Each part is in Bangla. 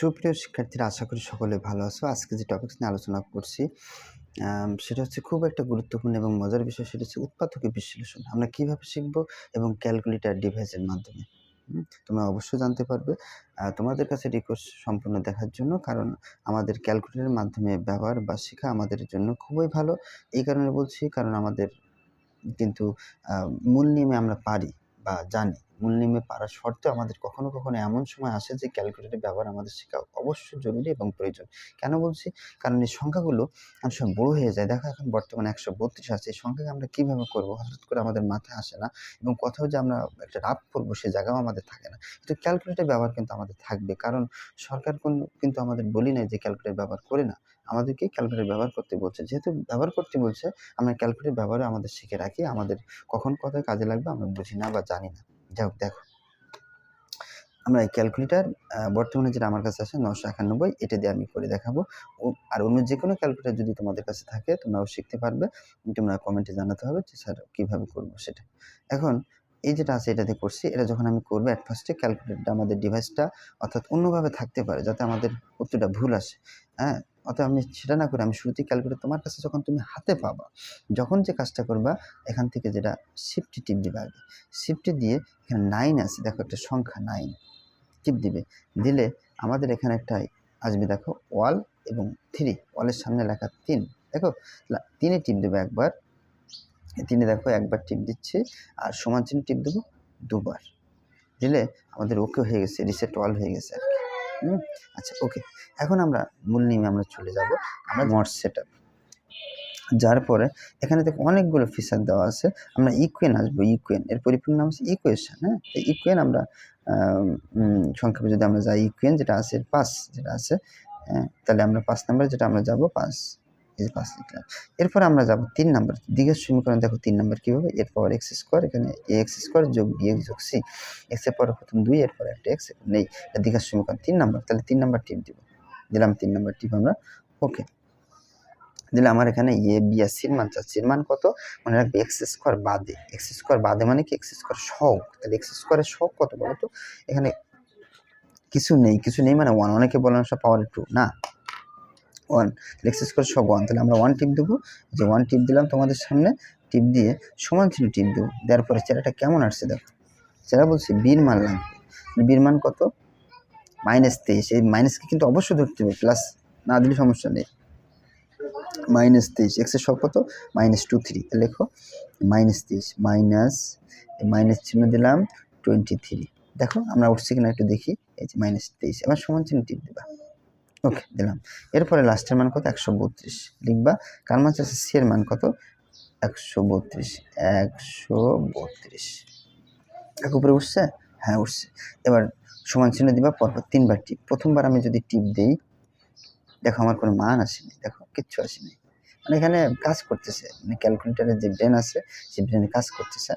সুপ্রিয় শিক্ষার্থীরা, আশা করি সকলে ভালো আছো। আজকে যে টপিকস নিয়ে আলোচনা করছি সেটা হচ্ছে খুব একটা গুরুত্বপূর্ণ এবং মজার বিষয়। সেটা হচ্ছে উৎপাদকে বিশ্লেষণ। আমরা কিভাবে শিখব এবং ক্যালকুলেটর ডিভাইসের মাধ্যমে। তোমরা অবশ্যই জানতে পারবে। তোমাদের কাছে রিকোয়েস্ট সম্পূর্ণ দেখার জন্য, কারণ আমাদের ক্যালকুলেটরের মাধ্যমে ব্যবহার বা শেখা আমাদের জন্য খুবই ভালো। এই কারণে বলছি, কারণ আমাদের কিন্তু মূল নিয়মে আমরা পারি বা জানি। মূল নিয়মে পারার শর্তেও আমাদের কখনো কখনো এমন সময় আসে যে ক্যালকুলেটর ব্যবহার আমাদের শেখা অবশ্যই জরুরি এবং প্রয়োজন। কেন বলছি? কারণ এই সংখ্যাগুলো অনেক সময় বড় হয়ে যায়। দেখো, এখন বর্তমানে ১৩২ আছে। এই সংখ্যাকে আমরা কীভাবে করবো হঠাৎ করে আমাদের মাথায় আসে না, এবং কোথাও যে আমরা একটা রাফ করবো সে জায়গাও আমাদের থাকে না। কিন্তু ক্যালকুলেটর ব্যবহার কিন্তু আমাদের থাকবে, কারণ সরকার কিন্তু আমাদের বলি নাই যে ক্যালকুলেটর ব্যবহার করে না, আমাদেরকে ক্যালকুলেটর ব্যবহার করতে বলছে। যেহেতু ব্যবহার করতে বলছে, আমরা ক্যালকুলেটর ব্যবহারে আমাদের শিখে রাখি। আমাদের কখন কোথায় কাজে লাগবে আমরা বুঝি না বা জানি না। যাই হোক, দেখো, আমরা এই ক্যালকুলেটর বর্তমানে যেটা আমার কাছে আছে 991, এটা দিয়ে আমি করে দেখাবো। আর অন্য যে কোনো ক্যালকুলেটর যদি তোমাদের কাছে থাকে তোমরাও শিখতে পারবে। তোমরা কমেন্টে জানাতে হবে যে স্যার কীভাবে করবো সেটা। এখন এই যেটা আছে এটা দিয়ে করছি। এটা যখন আমি করবো, অ্যাট ফার্স্টে ক্যালকুলেটরটা আমাদের ডিভাইসটা অর্থাৎ অন্যভাবে থাকতে পারে, যাতে আমাদের উত্তরটা ভুল আসে। হ্যাঁ, অর্থাৎ আমি সেটা না করে আমি শুরুতেই ক্যালকুলেটর তোমার কাছে যখন তুমি হাতে পাবা, যখন যে কাজটা করবা, এখান থেকে যেটা শিফট টিপ দিবে আগে। শিফট দিয়ে এখানে 9 আছে, দেখো একটা সংখ্যা 9 টিপ দিবে। দিলে আমাদের এখানে একটা আসবে, দেখো ওয়াল এবং 3, ওয়ালের সামনে লেখা 3। দেখো 3-এ টিপ দেবো একবার। 3-এ দেখো একবার টিপ দিচ্ছি, আর সমান চিহ্ন টিপ দেবো দুবার। দিলে আমাদের ওকে হয়ে গেছে, রিসেট ওয়াল হয়ে গেছে আর কি। আচ্ছা, ওকে। এখন আমরা মূল নিয়মে আমরা চলে যাব। আমরা মড সেটআপ যার পরে এখানে দেখো অনেকগুলো ফিচার দেওয়া আছে। আমরা ইকুয়েন আসবো। ইকুয়েন এর পরিপূর্ণ নাম হচ্ছে ইকুয়েশন। হ্যাঁ, এই ইকুয়েন আমরা সংক্ষেপে যদি আমরা যাই, ইকুয়েন যেটা আছে 5 যেটা আছে, হ্যাঁ, তাহলে আমরা 5 নাম্বার যেটা আমরা যাব 5, এই যে 5 লিখলাম। এরপর আমরা যাব 3 নাম্বার দ্বিঘাত সমীকরণ। দেখো 3 নাম্বার কীভাবে, এর পাওয়ার এক্স স্কোয়ার, এখানে এ এক্স স্কোয়ার যোগ বি এক্স যোগ সি, এক্সের পরে প্রথম 2, এরপর একটা এক্স নেই, এটা দ্বিঘাত সমীকরণ 3 নাম্বার। তাহলে 3 নাম্বার টিপ দিব, দিলাম 3 নাম্বার টিপ আমরা, ওকে দিলে আমার এখানে এ বি আর সির মান চাচ্ছি। এর মান কত? মনে রাখবে এক্স স্কোয়ার বাদে। এক্স স্কোয়ার বাদে মানে কি? এক্স স্কোয়ার সহগ। তাহলে এক্স স্কোয়ারের সহগ কত বলো তো? এখানে কিছু নেই, কিছু নেই মানে 1। অনেকে বলেন সব পাওয়ার 2 না, 1। তাহলে এক্স স্কোয়ার সহগ 1, তাহলে আমরা 1 টিপ দেবো। যে 1 টিপ দিলাম তোমাদের সামনে, টিপ দিয়ে সমান চিহ্ন টিপ দেবো। দেওয়ার পরে চেরাটা কেমন আসছে দেখো। চেরা বলছি বির মান লাগবে। বির মান কত? -23। এই মাইনাসকে কিন্তু অবশ্যই ধরতে হবে, প্লাস না দিলে সমস্যা নেই। -23, এক্সের সহগ কত? -23। লেখো -23 মাইনাস, মাইনাস চিহ্ন দিলাম 23। দেখো আমরা উঠছি কিনা একটু দেখি। এই যে -23, এবার সমান চিহ্ন টিপ দিবা, ওকে দিলাম। এরপরে লাস্টের মান কত? 132 লিখবা। কার মান আছে? সি এর মান কত? 132। 132 এক উপরে উঠছে? হ্যাঁ উঠছে। এবার সমান চিহ্ন দিবা, পরপর 3 বার টিপ। প্রথমবার আমি যদি টিপ দেই, দেখো আমার কোনো মান আসেনি, দেখো কিচ্ছু আসেনি। মানে এখানে কাজ করতেছে, মানে ক্যালকুলেটরের যে ব্রেন আছে সেই ব্রেনে কাজ করতেছে।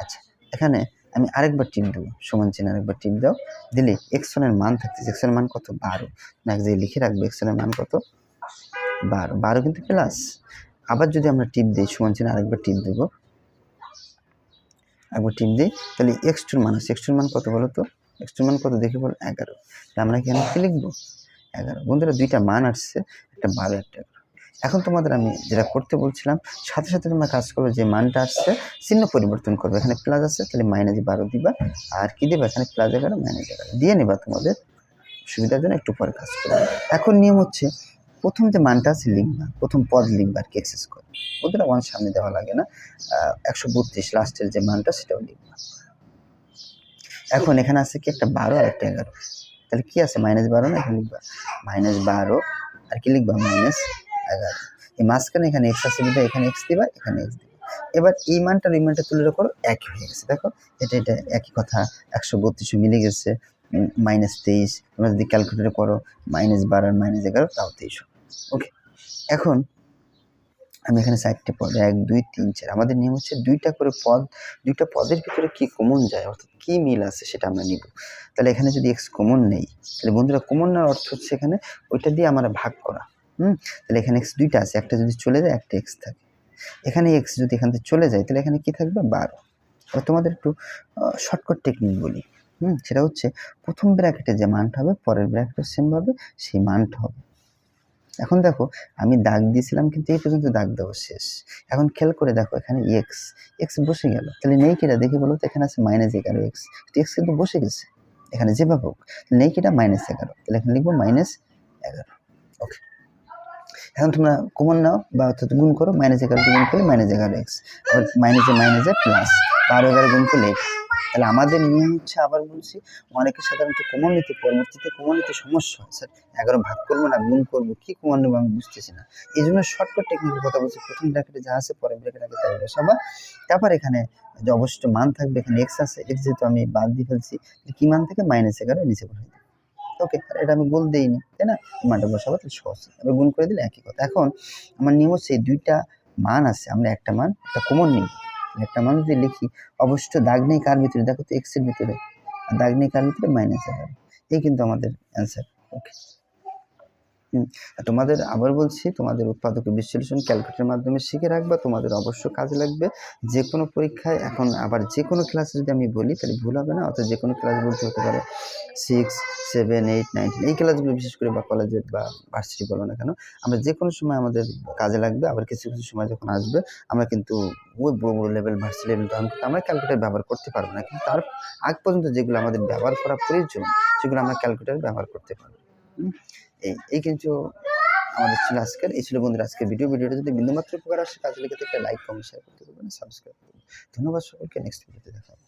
আচ্ছা, এখানে আমি আরেকবার টিপ দেবো, সমান চিহ্ন আরেকবার টিপ দাও। দিলে এক্সনের মান থাকতেছে। এক্সের মান কত? 12। না, এক জায়গায় লিখে রাখবো এক্সনের মান কত? 12। 12 কিন্তু প্লাস। আবার যদি আমরা টিপ দিই, সমান চিহ্ন আরেকবার টিপ দেবো, একবার টিপ দিই, তাহলে এক্স2 মান আছে। এক্স2 মান কত বলো তো? এক্স2 মান কত দেখে বল? 11। আমরা এখানে কি লিখবো? 11। বন্ধুরা, দুইটা মান আসছে, একটা 12, একটা 11। এখন তোমাদের আমি যেটা করতে বলছিলাম, সাথে সাথে তোমরা কাজ করবে, যে মানটা আসছে চিহ্ন পরিবর্তন করবে। এখানে প্লাস আছে, তাহলে -12 দিবা। আর কি দেবে? এখানে +11 -11 দিয়ে নেবা। তোমাদের সুবিধার জন্য একটু পরে কাজ করবে। এখন নিয়ম হচ্ছে, প্রথম যে মানটা আছে লিখবা, প্রথম পদ লিখবা আর কি, এক্স স্কোয়ার। ওদের 1 সামনে দেওয়া লাগে না। 132 লাস্টের যে মানটা সেটাও লিখবা। এখন এখানে আছে কি? একটা 12 আর একটা 11। তাহলে কি আছে? -12 না, এখানে লিখবা -12 আর কি লিখবা? -11। এই মাঝখানে এখানে এক্স আছে, এখানে এক্স দিবা, এখানে এক্স দিবা। এবার এই মানটা এই মানটা তুলে করো, একই হয়ে গেছে। দেখো এটা একই কথা, 132 মিলে গেছে। -23 তোমরা যদি ক্যালকুলেটর করো, -12 আর -11 তাও 23। ওকে, এখন আমি এখানে 4টে পদ, 1 2 3 4। আমাদের নিয়ম হচ্ছে দুইটা করে পদ, দুইটা পদের ভিতরে কি কমন যায়, অর্থাৎ কি মিল আছে সেটা আমরা নিব। তাহলে এখানে যদি এক্স কমন নেই, তাহলে বন্ধুরা কমন নেওয়ার অর্থ হচ্ছে এখানে ওইটা দিয়ে আমরা ভাগ করা। তাহলে এখানে এক্স দুইটা আছে, একটা যদি চলে যায় একটা এক্স থাকে। এখানে এক্স যদি এখান থেকে চলে যায়, তাহলে এখানে কি থাকবে? 12। তোমাদের একটু শর্টকাট টেকনিক বলি। সেটা হচ্ছে প্রথম ব্র্যাকেটে যে মানটা হবে পরের ব্র্যাকেটে সেম ভাবে সেই মানটা হবে। এখন দেখো আমি দাগ দিয়েছিলাম কিন্তু এই পর্যন্ত দাগ দেওয়া শেষ। এখন খেয়াল করে দেখো এখানে এক্স বসে গেল। তাহলে নেই কিটা দেখে বলো তো, এখানে আছে -11x, এক্স কিন্তু বসে গেছে এখানে যেভাবে হোক। নেই কিটা -11, তাহলে এখানে লিখবো -11। ওকে, এখন তোমরা কমন নাও বা অর্থাৎ গুণ করো, -11 গুণ করলে -11x, আবার মাইনাসে প্লাস 12 গুণ করলে 8। তাহলে আমাদের নিয়ম হচ্ছে, আবার বলছি, অনেকে সাধারণত কমন নিতে পরবর্তীতে কমন নিতে সমস্যা হয়, স্যার 11 ভাগ করবো না গুণ করবো, কি কমন নেবো আমি বুঝতেছি না। এই জন্য শর্টকাট টেকনিকের কথা বলছি, প্রথম ব্র্যাকেটে যা আছে পরের ব্র্যাকেট আগে তাই বসাবা, তারপর এখানে যে অবশিষ্ট মান থাকবে, এখানে এক্স আছে, এক্স যেহেতু আমি বাদ দিয়ে ফেলছি, কি মান থেকে -11 নিচে বসাই দিই। ওকে, এটা আমি গোল দেইনি, তাই না? মানটা বসাবো, তাহলে সহজ, এবার গুণ করে দিলে একই কথা। এখন আমার নিয়ম হচ্ছে এই দুইটা মান আছে, আমরা একটা মান একটা কমন নিই, একটা মান যদি লিখি, অবশ্য দাগ নেই কার ভিতরে, দেখো তো এক্স এর ভিতরে, আর দাগ নেই কার ভিতরে, -11। এই কিন্তু আমাদের অ্যান্সার। ওকে, তোমাদের আবার বলছি, তোমাদের উৎপাদক বিশ্লেষণ ক্যালকুলেটরের মাধ্যমে শিখে রাখবা, তোমাদের অবশ্য কাজে লাগবে যে কোনো পরীক্ষায়। এখন আবার যে কোনো ক্লাসে যদি আমি বলি তাহলে ভুল হবে না, অর্থাৎ যে কোনো ক্লাস বলতে হতে পারে 6, 7, 8, 9, এই ক্লাসগুলো বিশেষ করে, বা কলেজের বা ভার্সিটি বলো না কেন, আমরা যে কোনো সময় আমাদের কাজে লাগবে। আবার কিছু কিছু সময় যখন আসবে আমরা কিন্তু ওই বড় বড় লেভেল ভার্সিটি লেভেল তখন কিন্তু আমরা ক্যালকুলেটর ব্যবহার করতে পারবো না, কিন্তু তার আগ পর্যন্ত যেগুলো আমাদের ব্যবহার করা প্রয়োজন সেগুলো আমরা ক্যালকুলেটর ব্যবহার করতে পারবো। এই কিন্তু আমাদের ছিল আজকের, এই ছিল বন্ধুরা আজকের ভিডিওটা যদি বিন্দুমাত্র উপকার আসে কাজে লেগে একটা লাইক, কমেন্ট, শেয়ার করতে পারবেন, সাবস্ক্রাইব করবেন। ধন্যবাদ সকলকে, নেক্সট ভিডিওতে দেখা হবে।